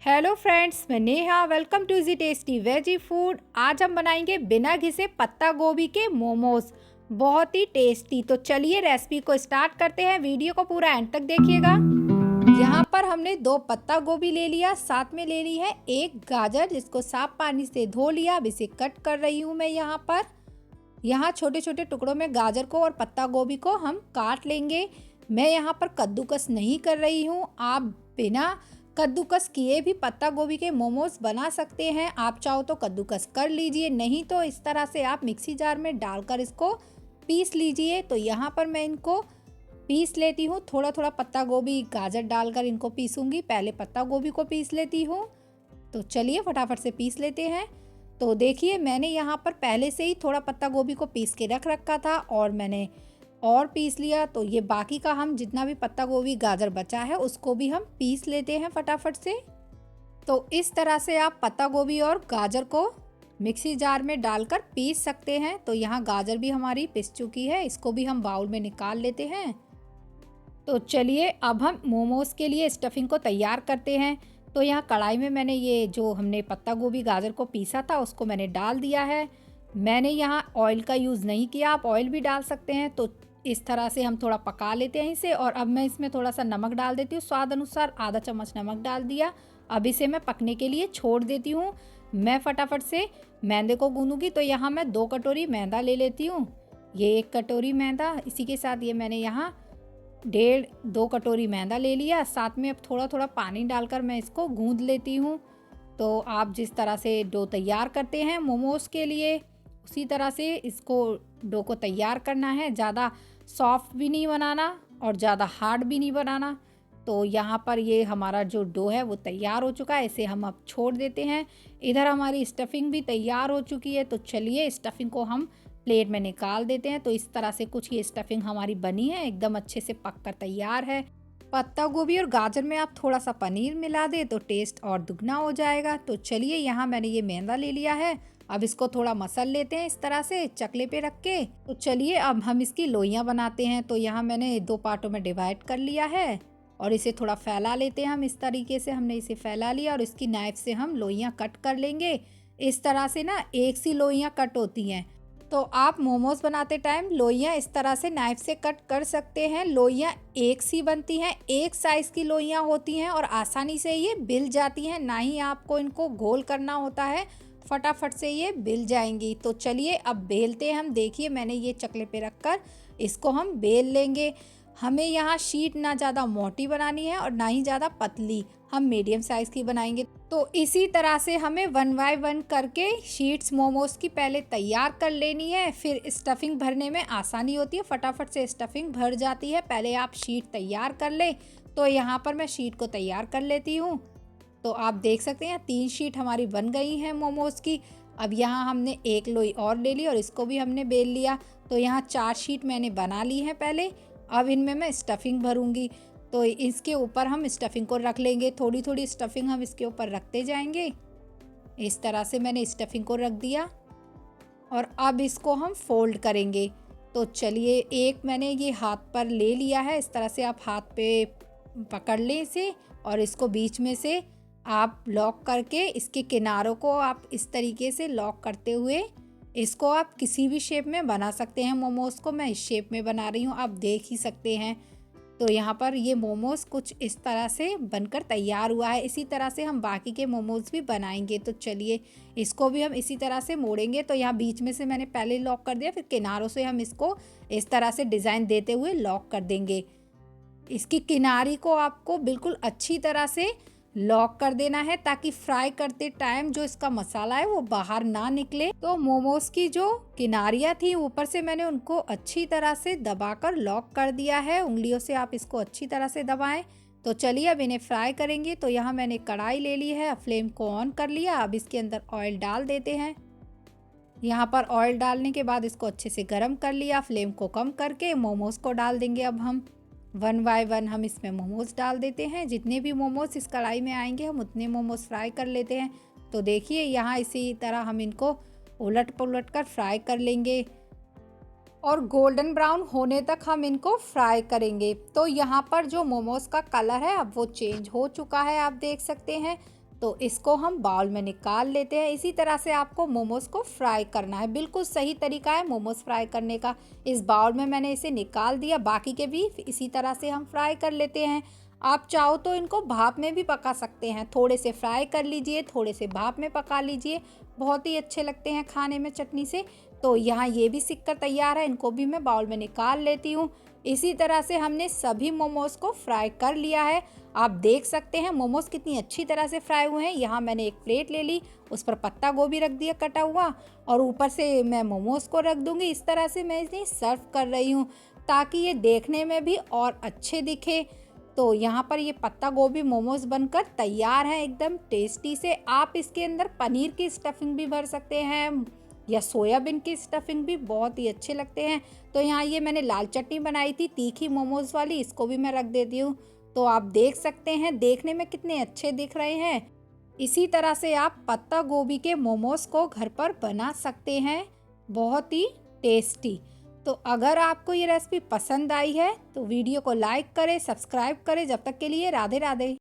Hello friends, मैं Neha. Welcome to G tasty veggie food. आज हम बनाएंगे बिना घिसे पत्ता गोभी के मोमोज, बहुत ही टेस्टी। तो चलिए रेसिपी को स्टार्ट करते हैं। वीडियो को पूरा एंड तक देखिएगा। यहाँ पर हमने 2 पत्ता गोभी ले लिया, साथ में ले ली है 1 गाजर जिसको साफ पानी से धो लिया। अब इसे कट कर रही हूँ मैं। यहाँ छोटे छोटे टुकड़ों में गाजर को और पत्ता गोभी को हम काट लेंगे। मैं यहाँ पर कद्दूकस नहीं कर रही हूँ। आप बिना कद्दूकस किए भी पत्ता गोभी के मोमोज बना सकते हैं। आप चाहो तो कद्दूकस कर लीजिए, नहीं तो इस तरह से आप मिक्सी जार में डालकर इसको पीस लीजिए। तो यहाँ पर मैं इनको पीस लेती हूँ। थोड़ा थोड़ा पत्ता गोभी गाजर डालकर इनको पीसूंगी। पहले पत्ता गोभी को पीस लेती हूँ। तो चलिए फटाफट से पीस लेते हैं। तो देखिए मैंने यहाँ पर पहले से ही थोड़ा पत्ता गोभी को पीस के रख रखा था और मैंने और पीस लिया। तो ये बाकी का हम जितना भी पत्ता गोभी गाजर बचा है उसको भी हम पीस लेते हैं फटाफट से। तो इस तरह से आप पत्ता गोभी और गाजर को मिक्सी जार में डालकर पीस सकते हैं। तो यहाँ गाजर भी हमारी पिस चुकी है, इसको भी हम बाउल में निकाल लेते हैं। तो चलिए अब हम मोमोज के लिए स्टफिंग को तैयार करते हैं। तो यहाँ कढ़ाई में मैंने ये जो हमने पत्ता गोभी गाजर को पीसा था उसको मैंने डाल दिया है। मैंने यहाँ ऑयल का यूज़ नहीं किया, आप ऑयल भी डाल सकते हैं। तो इस तरह से हम थोड़ा पका लेते हैं इसे। और अब मैं इसमें थोड़ा सा नमक डाल देती हूँ, स्वाद अनुसार आधा चम्मच नमक डाल दिया। अब इसे मैं पकने के लिए छोड़ देती हूँ। मैं फटाफट से मैदे को गूंदूंगी। तो यहाँ मैं 2 कटोरी मैदा ले लेती हूँ। ये 1 कटोरी मैदा, इसी के साथ ये मैंने यहाँ 1.5-2 कटोरी मैदा ले लिया। साथ में अब थोड़ा थोड़ा पानी डालकर मैं इसको गूंद लेती हूँ। तो आप जिस तरह से डो तैयार करते हैं मोमोज के लिए उसी तरह से इसको डो को तैयार करना है। ज़्यादा सॉफ्ट भी नहीं बनाना और ज़्यादा हार्ड भी नहीं बनाना। तो यहाँ पर ये हमारा जो डो है वो तैयार हो चुका है, इसे हम अब छोड़ देते हैं। इधर हमारी स्टफिंग भी तैयार हो चुकी है। तो चलिए स्टफिंग को हम प्लेट में निकाल देते हैं। तो इस तरह से कुछ ये स्टफिंग हमारी बनी है, एकदम अच्छे से पक कर तैयार है। पत्ता गोभी और गाजर में आप थोड़ा सा पनीर मिला दे तो टेस्ट और दुगना हो जाएगा। तो चलिए यहाँ मैंने ये मैदा ले लिया है। अब इसको थोड़ा मसल लेते हैं इस तरह से चकले पे रख के। तो चलिए अब हम इसकी लोइयाँ बनाते हैं। तो यहाँ मैंने 2 पार्टों में डिवाइड कर लिया है और इसे थोड़ा फैला लेते हैं हम। इस तरीके से हमने इसे फैला लिया और इसकी नाइफ से हम लोइयाँ कट कर लेंगे। इस तरह से ना एक सी लोइयाँ कट होती हैं। तो आप मोमोज बनाते टाइम लोइयाँ इस तरह से नाइफ से कट कर सकते हैं। लोइयाँ एक सी बनती हैं, एक साइज़ की लोइयाँ होती हैं और आसानी से ये बिल जाती हैं। ना ही आपको इनको गोल करना होता है, फटाफट से ये बिल जाएंगी। तो चलिए अब बेलते हैं हम। देखिए मैंने ये चकले पे रखकर इसको हम बेल लेंगे। हमें यहाँ शीट ना ज़्यादा मोटी बनानी है और ना ही ज़्यादा पतली, हम मीडियम साइज़ की बनाएंगे। तो इसी तरह से हमें 1 बाय 1 करके शीट्स मोमोज की पहले तैयार कर लेनी है। फिर स्टफिंग भरने में आसानी होती है, फटाफट से स्टफिंग भर जाती है। पहले आप शीट तैयार कर ले। तो यहाँ पर मैं शीट को तैयार कर लेती हूँ। तो आप देख सकते हैं 3 शीट हमारी बन गई हैं मोमोज की। अब यहाँ हमने 1 लोई और ले ली और इसको भी हमने बेल लिया। तो यहाँ 4 शीट मैंने बना ली हैं पहले। अब इनमें मैं स्टफिंग भरूंगी। तो इसके ऊपर हम स्टफिंग को रख लेंगे, थोड़ी थोड़ी स्टफिंग हम इसके ऊपर रखते जाएंगे। इस तरह से मैंने स्टफिंग को रख दिया और अब इसको हम फोल्ड करेंगे। तो चलिए एक मैंने ये हाथ पर ले लिया है। इस तरह से आप हाथ पे पकड़ लें इसे और इसको बीच में से आप लॉक करके इसके किनारों को आप इस तरीके से लॉक करते हुए इसको आप किसी भी शेप में बना सकते हैं। मोमोज को मैं इस शेप में बना रही हूँ, आप देख ही सकते हैं। तो यहाँ पर ये मोमोज कुछ इस तरह से बनकर तैयार हुआ है। इसी तरह से हम बाकी के मोमोज भी बनाएंगे। तो चलिए इसको भी हम इसी तरह से मोड़ेंगे। तो यहाँ बीच में से मैंने पहले लॉक कर दिया, फिर किनारों से हम इसको इस तरह से डिज़ाइन देते हुए लॉक कर देंगे। इसकी किनारी को आपको बिल्कुल अच्छी तरह से लॉक कर देना है ताकि फ्राई करते टाइम जो इसका मसाला है वो बाहर ना निकले। तो मोमोज की जो किनारियाँ थी ऊपर से मैंने उनको अच्छी तरह से दबाकर लॉक कर दिया है। उंगलियों से आप इसको अच्छी तरह से दबाएं। तो चलिए अब इन्हें फ्राई करेंगे। तो यहाँ मैंने कढ़ाई ले ली है, फ्लेम को ऑन कर लिया। अब इसके अंदर ऑयल डाल देते हैं। यहाँ पर ऑयल डालने के बाद इसको अच्छे से गर्म कर लिया। फ्लेम को कम करके मोमोज को डाल देंगे। अब हम 1 बाय 1 हम इसमें मोमोज डाल देते हैं। जितने भी मोमोज इस कढ़ाई में आएंगे हम उतने मोमोज फ्राई कर लेते हैं। तो देखिए यहाँ इसी तरह हम इनको उलट पुलट कर फ्राई कर लेंगे और गोल्डन ब्राउन होने तक हम इनको फ्राई करेंगे। तो यहाँ पर जो मोमोज का कलर है अब वो चेंज हो चुका है, आप देख सकते हैं। तो इसको हम बाउल में निकाल लेते हैं। इसी तरह से आपको मोमोज़ को फ्राई करना है, बिल्कुल सही तरीका है मोमोज़ फ्राई करने का। इस बाउल में मैंने इसे निकाल दिया, बाकी के भी इसी तरह से हम फ्राई कर लेते हैं। आप चाहो तो इनको भाप में भी पका सकते हैं, थोड़े से फ्राई कर लीजिए, थोड़े से भाप में पका लीजिए, बहुत ही अच्छे लगते हैं खाने में चटनी से। तो यहाँ ये भी सिक कर तैयार है, इनको भी मैं बाउल में निकाल लेती हूँ। इसी तरह से हमने सभी मोमोज़ को फ्राई कर लिया है। आप देख सकते हैं मोमोज़ कितनी अच्छी तरह से फ्राई हुए हैं। यहाँ मैंने एक प्लेट ले ली, उस पर पत्ता गोभी रख दिया कटा हुआ, और ऊपर से मैं मोमोज़ को रख दूँगी। इस तरह से मैं इन्हें सर्व कर रही हूँ ताकि ये देखने में भी और अच्छे दिखे। तो यहाँ पर ये पत्ता गोभी मोमोज़ बनकर तैयार है एकदम टेस्टी से। आप इसके अंदर पनीर की स्टफिंग भी भर सकते हैं या सोयाबीन की स्टफिंग भी, बहुत ही अच्छे लगते हैं। तो यहाँ ये मैंने लाल चटनी बनाई थी तीखी मोमोज़ वाली, इसको भी मैं रख देती हूँ। तो आप देख सकते हैं देखने में कितने अच्छे दिख रहे हैं। इसी तरह से आप पत्ता गोभी के मोमोज़ को घर पर बना सकते हैं, बहुत ही टेस्टी। तो अगर आपको ये रेसिपी पसंद आई है तो वीडियो को लाइक करें, सब्सक्राइब करें। जब तक के लिए राधे राधे।